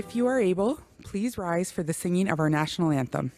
If you are able, please rise for the singing of our national anthem.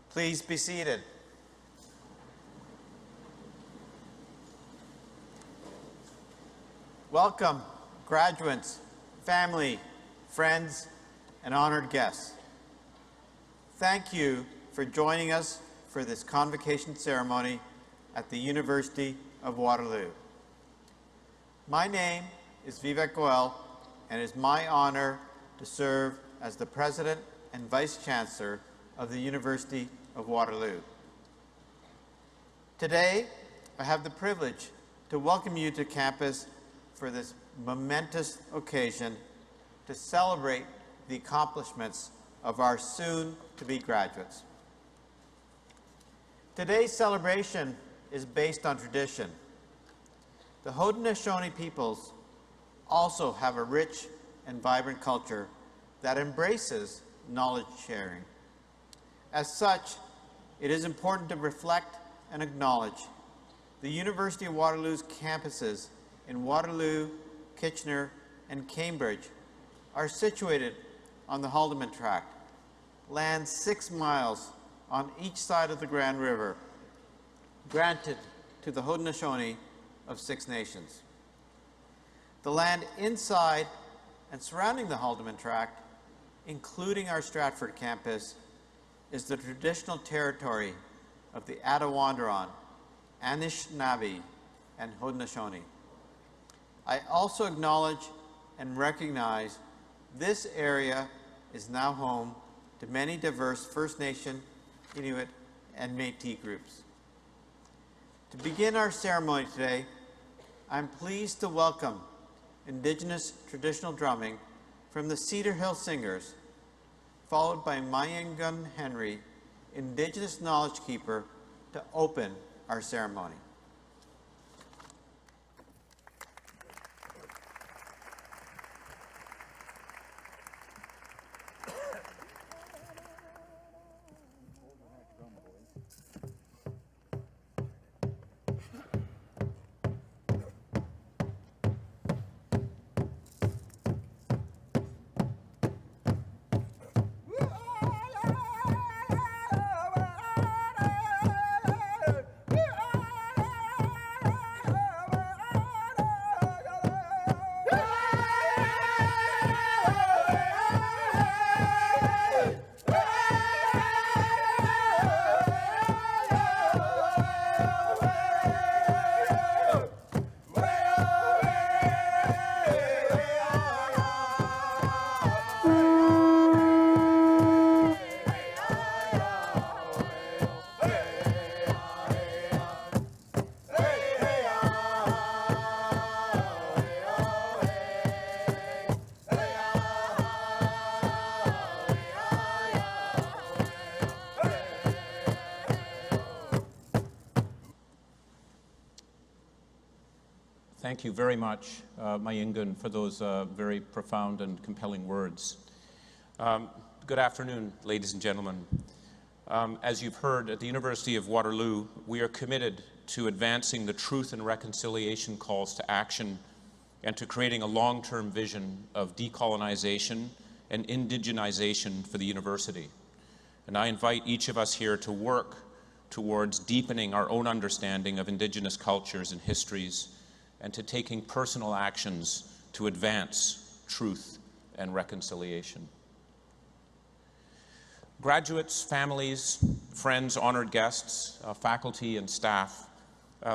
Please be seated. Welcome, graduates, family, friends, and honored guests. Thank you for joining us for this convocation ceremony at the University of Waterloo. My name is Vivek Goel, and it is my honor to serve as the President and Vice Chancellor of the University of Waterloo. Today, I have the privilege to welcome you to campus for this momentous occasion to celebrate the accomplishments of our soon-to-be graduates. Today's celebration is based on tradition. The Haudenosaunee peoples also have a rich and vibrant culture that embraces knowledge sharing. As such, it is important to reflect and acknowledge the University of Waterloo's campuses in Waterloo, Kitchener, and Cambridge are situated on the Haldimand Tract, land 6 miles on each side of the Grand River, granted to the Haudenosaunee of 6 nations. The land inside and surrounding the Haldimand Tract, including our Stratford campus, is the traditional territory of the Attawandaron, Anishinaabe, and Haudenosaunee. I also acknowledge and recognize this area is now home to many diverse First Nation, Inuit, and Métis groups. To begin our ceremony today, I'm pleased to welcome Indigenous traditional drumming from the Cedar Hill Singers, followed by Mayangun Henry, Indigenous Knowledge Keeper, to open our ceremony. Thank you very much, Mayingun, for those very profound and compelling words. Good afternoon, ladies and gentlemen. As you've heard, at the University of Waterloo, we are committed to advancing the truth and reconciliation calls to action and to creating a long-term vision of decolonization and indigenization for the university. And I invite each of us here to work towards deepening our own understanding of Indigenous cultures and histories and to taking personal actions to advance truth and reconciliation. Graduates, families, friends, honored guests, faculty and staff,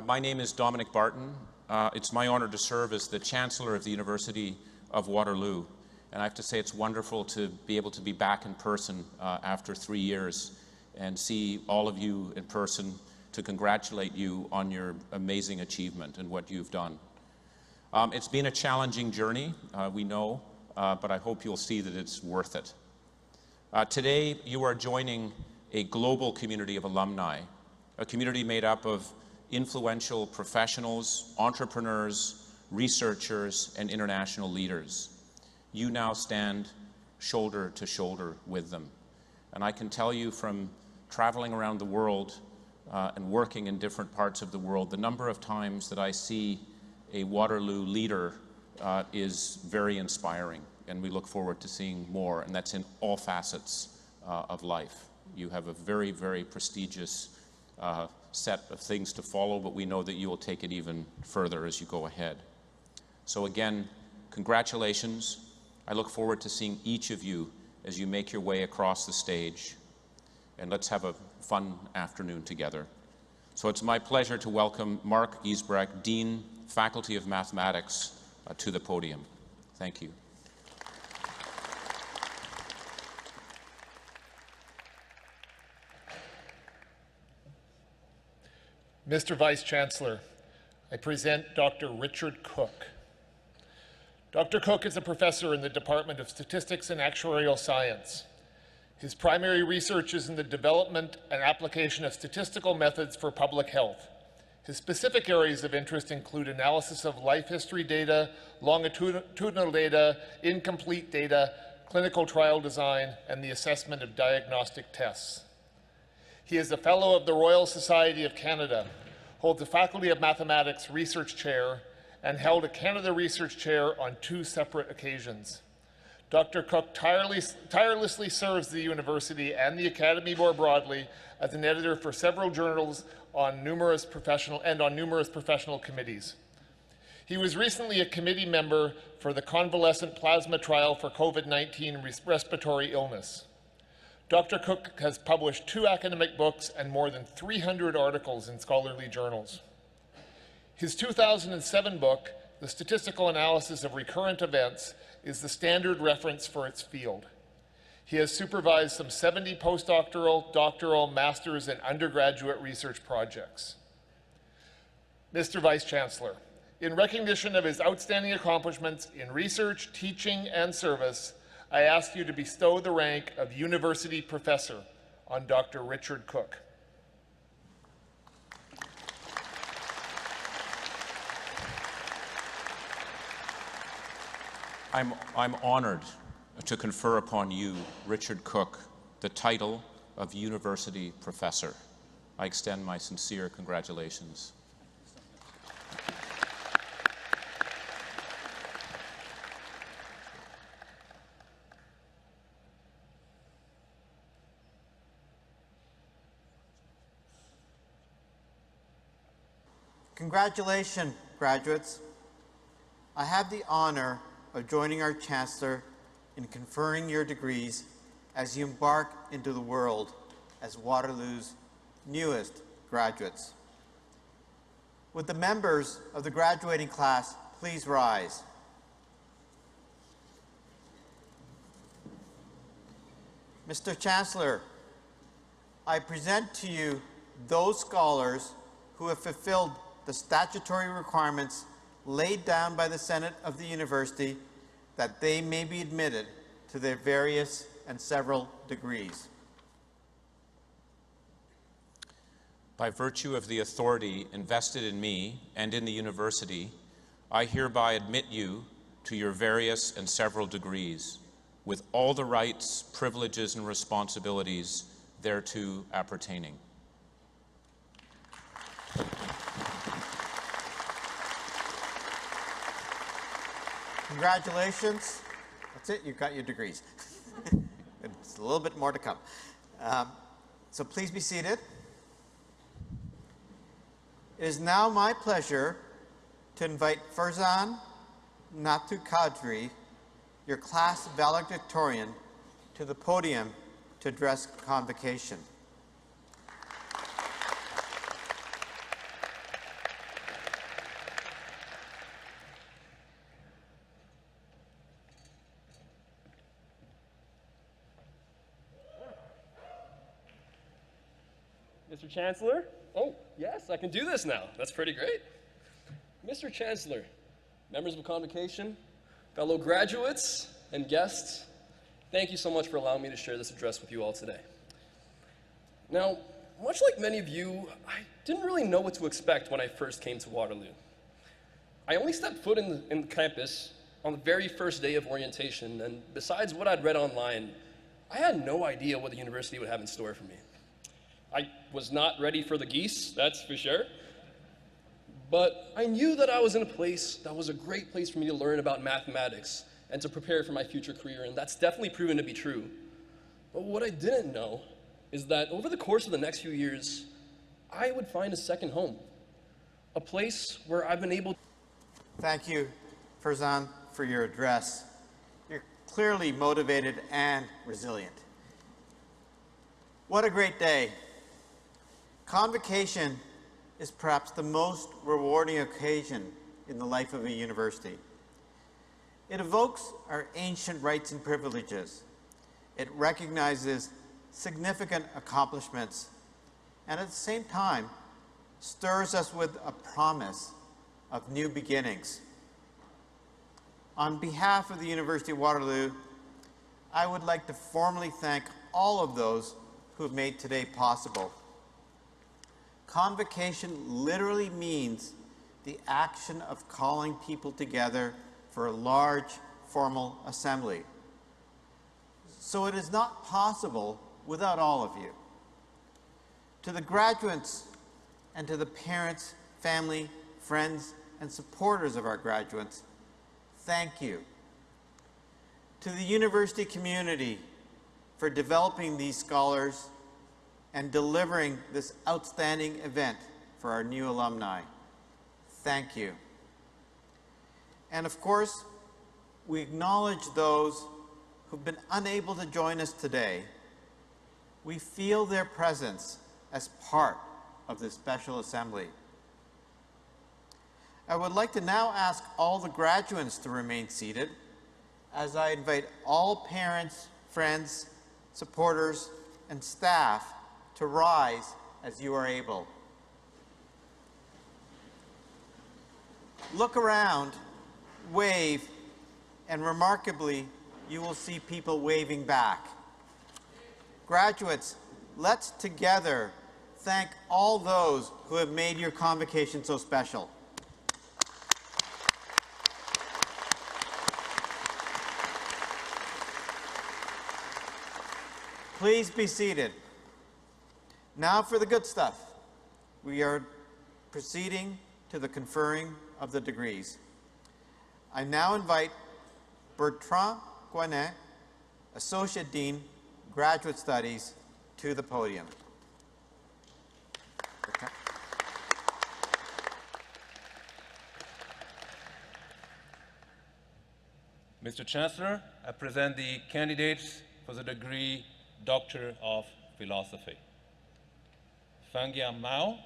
my name is Dominic Barton. It's my honor to serve as the Chancellor of the University of Waterloo. And I have to say it's wonderful to be able to be back in person after 3 years and see all of you in person, to congratulate you on your amazing achievement and what you've done. It's been a challenging journey, we know, but I hope you'll see that it's worth it. Today, you are joining a global community of alumni, a community made up of influential professionals, entrepreneurs, researchers, and international leaders. You now stand shoulder to shoulder with them. And I can tell you from traveling around the world and working in different parts of the world, the number of times that I see a Waterloo leader is very inspiring, and we look forward to seeing more, and that's in all facets of life. You have a very, very prestigious set of things to follow, but we know that you will take it even further as you go ahead. So again, congratulations. I look forward to seeing each of you as you make your way across the stage, and let's have a fun afternoon together. So it's my pleasure to welcome Mark Giesbrecht, Dean, Faculty of Mathematics, to the podium. Thank you. Mr. Vice Chancellor, I present Dr. Richard Cook. Dr. Cook is a professor in the Department of Statistics and Actuarial Science. His primary research is in the development and application of statistical methods for public health. His specific areas of interest include analysis of life history data, longitudinal data, incomplete data, clinical trial design, and the assessment of diagnostic tests. He is a Fellow of the Royal Society of Canada, holds the Faculty of Mathematics Research Chair, and held a Canada Research Chair on 2 separate occasions. Dr. Cook tirelessly serves the university and the Academy more broadly as an editor for several journals on numerous professional committees. He was recently a committee member for the convalescent plasma trial for COVID-19 respiratory illness. Dr. Cook has published 2 academic books and more than 300 articles in scholarly journals. His 2007 book, The Statistical Analysis of Recurrent Events, is the standard reference for its field. He has supervised some 70 postdoctoral, doctoral, master's, and undergraduate research projects. Mr. Vice Chancellor, in recognition of his outstanding accomplishments in research, teaching, and service, I ask you to bestow the rank of University Professor on Dr. Richard Cook. I'm honored to confer upon you, Richard Cook, the title of University Professor. I extend my sincere congratulations. Congratulations, graduates. I have the honor of joining our Chancellor in conferring your degrees as you embark into the world as Waterloo's newest graduates. Would the members of the graduating class please rise? Mr. Chancellor, I present to you those scholars who have fulfilled the statutory requirements laid down by the Senate of the University that they may be admitted to their various and several degrees. By virtue of the authority invested in me and in the university, I hereby admit you to your various and several degrees, with all the rights, privileges, and responsibilities thereto appertaining. Congratulations. That's it, you've got your degrees. It's a little bit more to come. So please be seated. It is now my pleasure to invite Farzan Natu Kadri, your class valedictorian, to the podium to address convocation. Mr. Chancellor? Oh, yes, I can do this now. That's pretty great. Mr. Chancellor, members of the convocation, fellow graduates, and guests, thank you so much for allowing me to share this address with you all today. Now, much like many of you, I didn't really know what to expect when I first came to Waterloo. I only stepped foot in the campus on the very first day of orientation, and besides what I'd read online, I had no idea what the university would have in store for me. I was not ready for the geese, that's for sure. But I knew that I was in a place that was a great place for me to learn about mathematics and to prepare for my future career, and that's definitely proven to be true. But what I didn't know is that over the course of the next few years, I would find a second home, a place where I've been able to... Thank you, Farzan, for your address. You're clearly motivated and resilient. What a great day. Convocation is perhaps the most rewarding occasion in the life of a university. It evokes our ancient rights and privileges. It recognizes significant accomplishments and at the same time stirs us with a promise of new beginnings. On behalf of the University of Waterloo, I would like to formally thank all of those who have made today possible. Convocation literally means the action of calling people together for a large formal assembly. So it is not possible without all of you. To the graduates and to the parents, family, friends, and supporters of our graduates, thank you. To the university community for developing these scholars and delivering this outstanding event for our new alumni. Thank you. And of course, we acknowledge those who've been unable to join us today. We feel their presence as part of this special assembly. I would like to now ask all the graduates to remain seated as I invite all parents, friends, supporters, and staff to rise as you are able. Look around, wave, and remarkably, you will see people waving back. Graduates, let's together thank all those who have made your convocation so special. Please be seated. Now for the good stuff. We are proceeding to the conferring of the degrees. I now invite Bertrand Guanet, Associate Dean, Graduate Studies, to the podium. Okay. Mr. Chancellor, I present the candidates for the degree Doctor of Philosophy. Fangia Mao,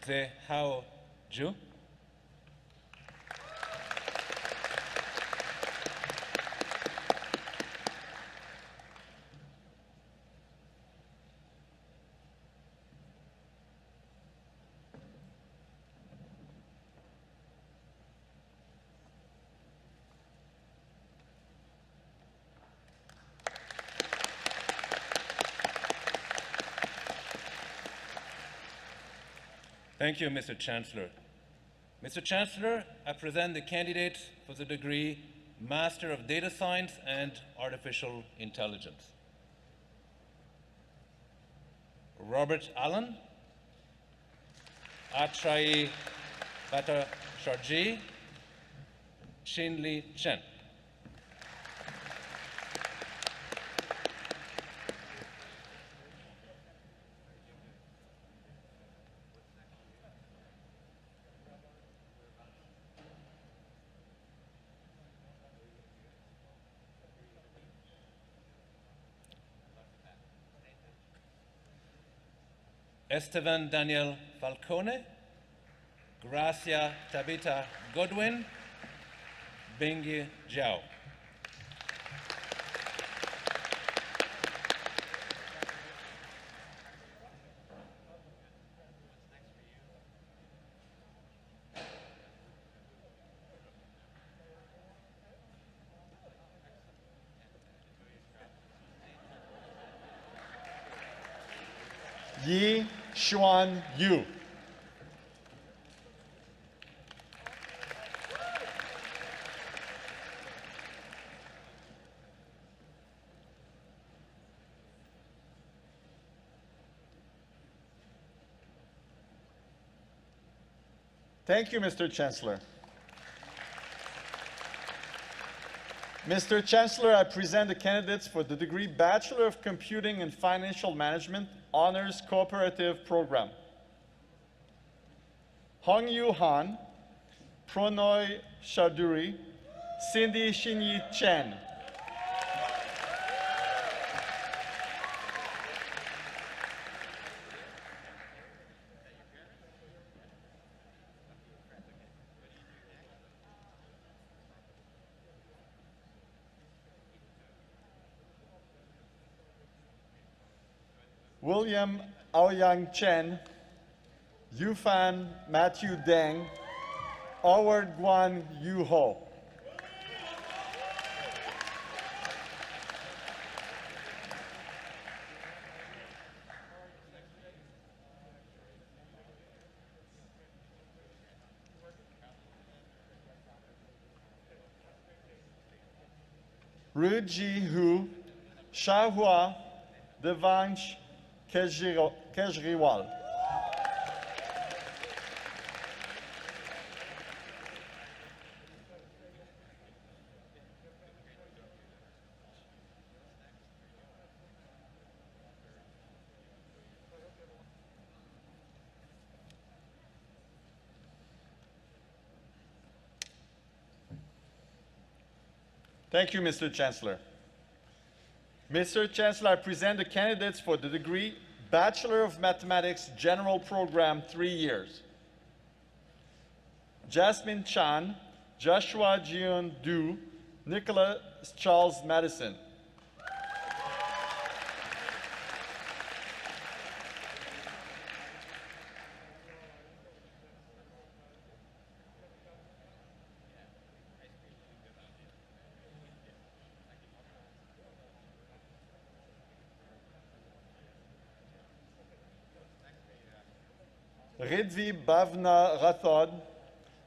Ze Hao Ju. Thank you, Mr. Chancellor. Mr. Chancellor, I present the candidates for the degree Master of Data Science and Artificial Intelligence. Robert Allen, Achai Bhattacharjee, Shinli Chen. Esteban Daniel Falcone, Gracia Tabitha Godwin, Bingyi Zhao. Yi Xuan Yu. Thank you, Mr. Chancellor. Mr. Chancellor, I present the candidates for the degree Bachelor of Computing and Financial Management Honors Cooperative Program. Hong Yu Han, Pronoy Charduri, Cindy Xinyi Chen. William Aoyang Chen, Yufan Matthew Deng, Howard Guan Yu Ho. Ru Ji Hu, Shahua, Devansh Kejriwal. Thank you, Mr. Chancellor. Mr. Chancellor, I present the candidates for the degree Bachelor of Mathematics General Program 3 years. Jasmine Chan, Joshua Jiun Du, Nicholas Charles Madison. Ridvi Bhavna Rathod,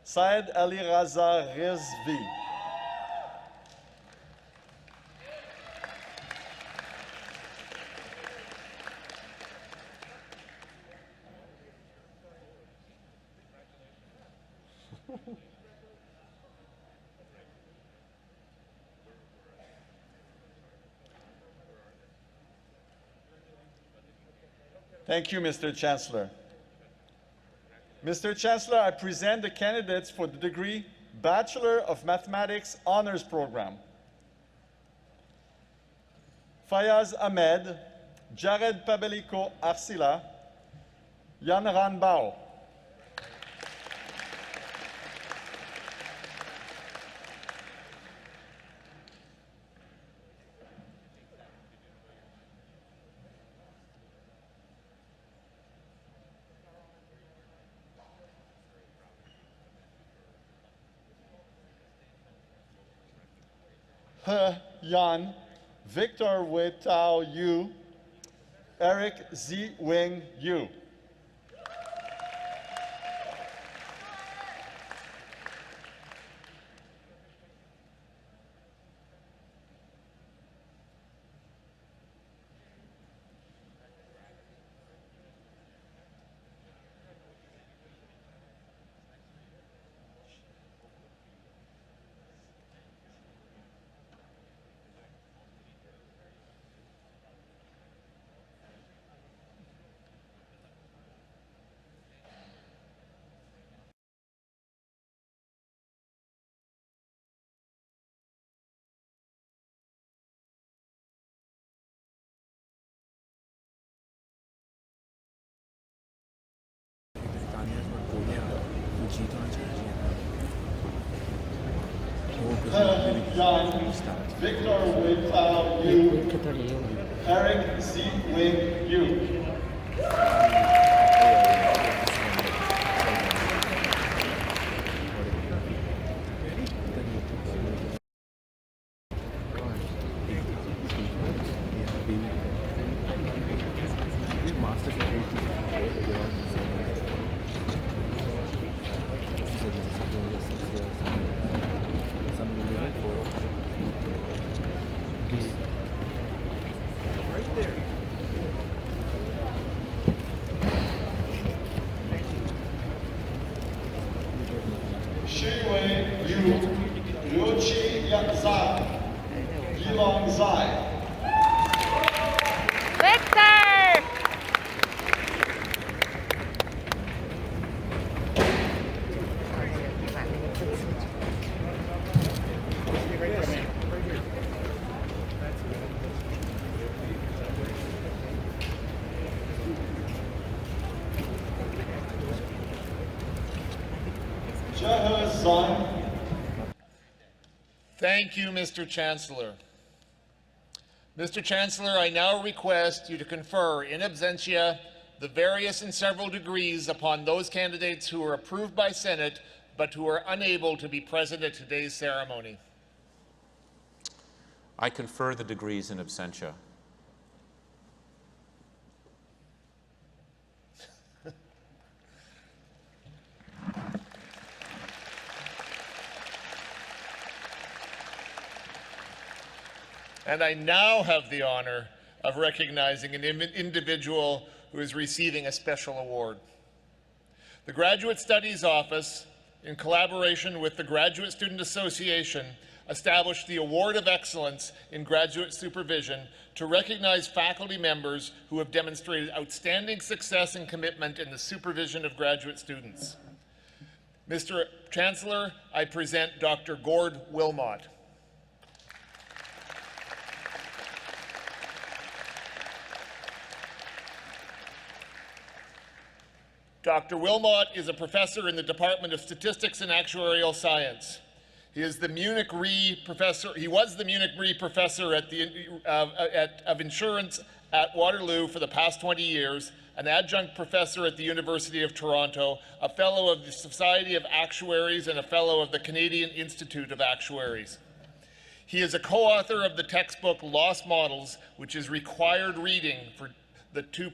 Syed Ali Raza Rizvi. Thank you, Mr. Chancellor. Mr. Chancellor, I present the candidates for the degree Bachelor of Mathematics Honors Program. Fayaz Ahmed, Jared Pabeliko Arsila, Yanran Bao. He Yan, Victor Wei Tao Yu, Eric Zi Wing Yu. He Yan, Victor Wei Tao Yu, Eric Zi Wing Yu. Shi Wei Yu, Liu Qi Zai, Yilong Zai. Victor! Thank you, Mr. Chancellor. Mr. Chancellor, I now request you to confer in absentia the various and several degrees upon those candidates who are approved by Senate but who are unable to be present at today's ceremony. I confer the degrees in absentia. And I now have the honor of recognizing an individual who is receiving a special award. The Graduate Studies Office, in collaboration with the Graduate Student Association, established the Award of Excellence in Graduate Supervision to recognize faculty members who have demonstrated outstanding success and commitment in the supervision of graduate students. Mr. Chancellor, I present Dr. Gord Wilmot. Dr. Wilmot is a professor in the Department of Statistics and Actuarial Science. He is the Munich Re professor. He was the Munich Re professor of insurance at Waterloo for the past 20 years, an adjunct professor at the University of Toronto, a fellow of the Society of Actuaries, and a fellow of the Canadian Institute of Actuaries. He is a co-author of the textbook Loss Models, which is required reading for the two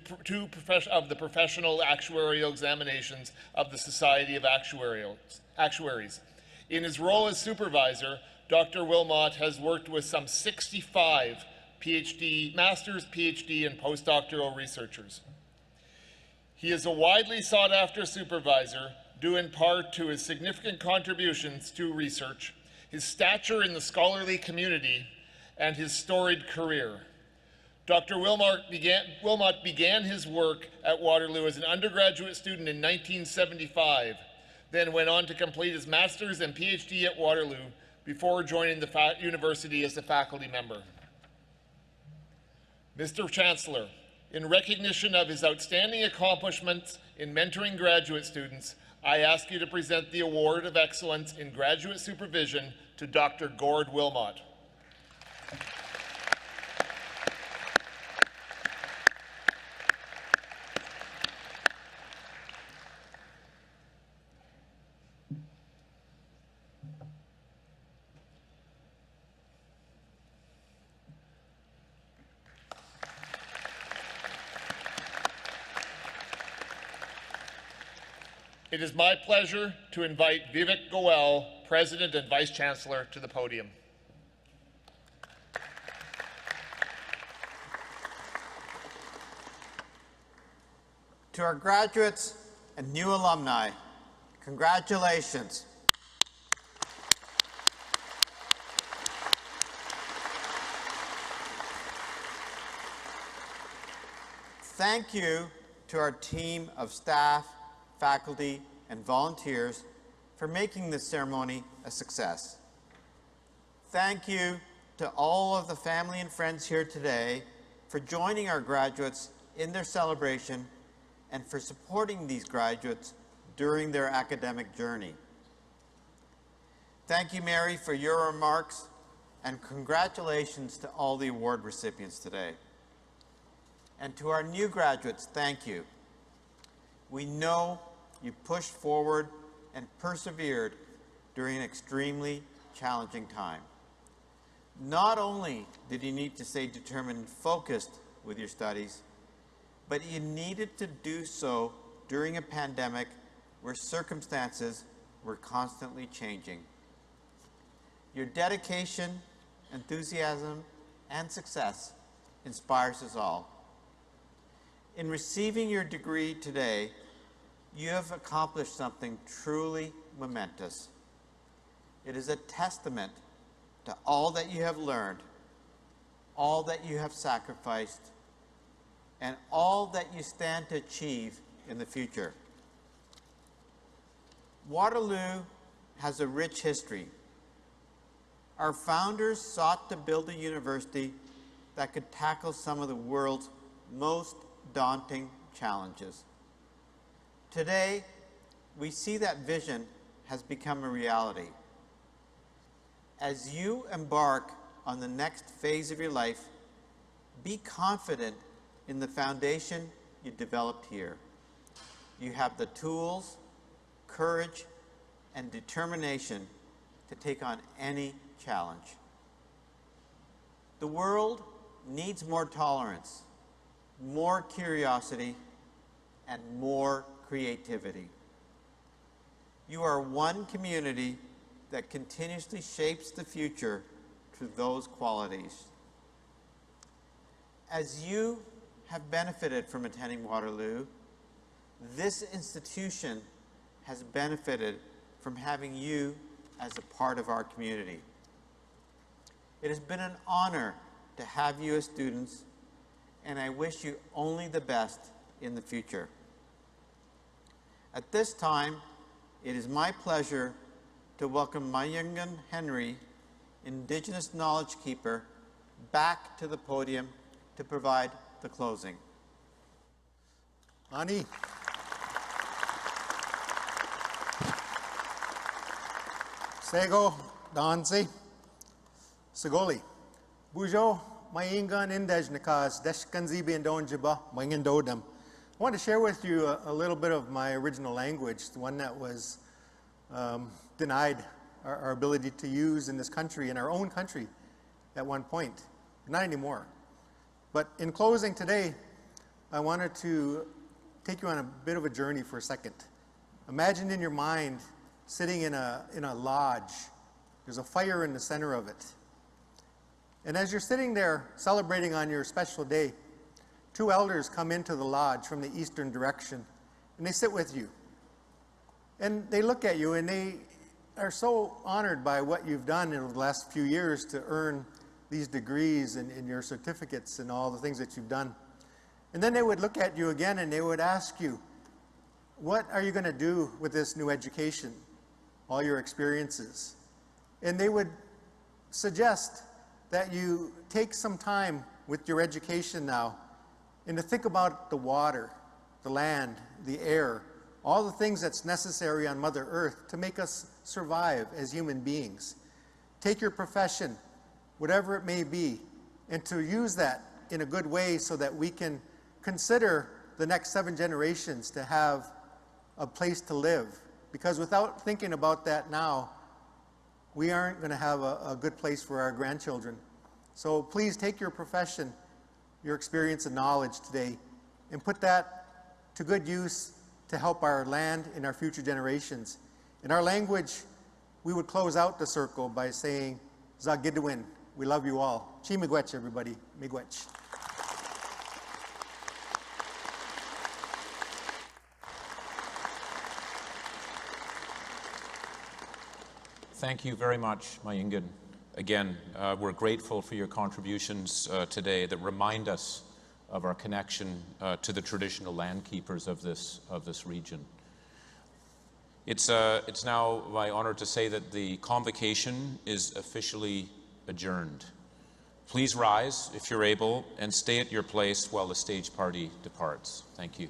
of the professional actuarial examinations of the Society of Actuaries. In his role as supervisor, Dr. Wilmot has worked with some 65 master's, PhD, and postdoctoral researchers. He is a widely sought-after supervisor, due in part to his significant contributions to research, his stature in the scholarly community, and his storied career. Dr. Wilmot began his work at Waterloo as an undergraduate student in 1975, then went on to complete his master's and PhD at Waterloo before joining the university as a faculty member. Mr. Chancellor, in recognition of his outstanding accomplishments in mentoring graduate students, I ask you to present the Award of Excellence in Graduate Supervision to Dr. Gord Wilmot. It is my pleasure to invite Vivek Goel, President and Vice Chancellor, to the podium. To our graduates and new alumni, congratulations. Thank you to our team of staff, faculty, and volunteers for making this ceremony a success. Thank you to all of the family and friends here today for joining our graduates in their celebration and for supporting these graduates during their academic journey. Thank you, Mary, for your remarks, and congratulations to all the award recipients today. And to our new graduates, thank you. We know you pushed forward and persevered during an extremely challenging time. Not only did you need to stay determined and focused with your studies, but you needed to do so during a pandemic where circumstances were constantly changing. Your dedication, enthusiasm, and success inspires us all. In receiving your degree today, you have accomplished something truly momentous. It is a testament to all that you have learned, all that you have sacrificed, and all that you stand to achieve in the future. Waterloo has a rich history. Our founders sought to build a university that could tackle some of the world's most daunting challenges. Today, we see that vision has become a reality. As you embark on the next phase of your life, be confident in the foundation you developed here. You have the tools, courage, and determination to take on any challenge. The world needs more tolerance, more curiosity, and more creativity. You are one community that continuously shapes the future through those qualities. As you have benefited from attending Waterloo, this institution has benefited from having you as a part of our community. It has been an honor to have you as students, and I wish you only the best in the future. At this time, it is my pleasure to welcome Mayungan Henry, Indigenous Knowledge Keeper, back to the podium to provide the closing. Ani. Sego, Danzi, Segoli, Bujo, Mayingan Indejnikas, Deshkanzi Bindonjiba, Mayindodam. I want to share with you a little bit of my original language, the one that was denied our ability to use in this country, in our own country, at one point. Not anymore. But in closing today, I wanted to take you on a bit of a journey for a second. Imagine in your mind sitting in a lodge. There's a fire in the center of it. And as you're sitting there celebrating on your special day, two elders come into the lodge from the eastern direction, and they sit with you. And they look at you, and they are so honored by what you've done in the last few years to earn these degrees and your certificates and all the things that you've done. And then they would look at you again, and they would ask you, what are you going to do with this new education, all your experiences? And they would suggest that you take some time with your education now and to think about the water, the land, the air, all the things that's necessary on Mother Earth to make us survive as human beings. Take your profession, whatever it may be, and to use that in a good way so that we can consider the next 7 generations to have a place to live. Because without thinking about that now, we aren't going to have a good place for our grandchildren. So please take your profession, your experience and knowledge today, and put that to good use to help our land and our future generations. In our language, we would close out the circle by saying, Zagidwin, we love you all. Chi miigwech, everybody. Miigwech. Thank you very much, Mayingan. Again, we're grateful for your contributions today that remind us of our connection to the traditional land keepers of this region. It's now my honor to say that the convocation is officially adjourned. Please rise, if you're able, and stay at your place while the stage party departs. Thank you.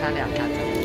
他俩看着。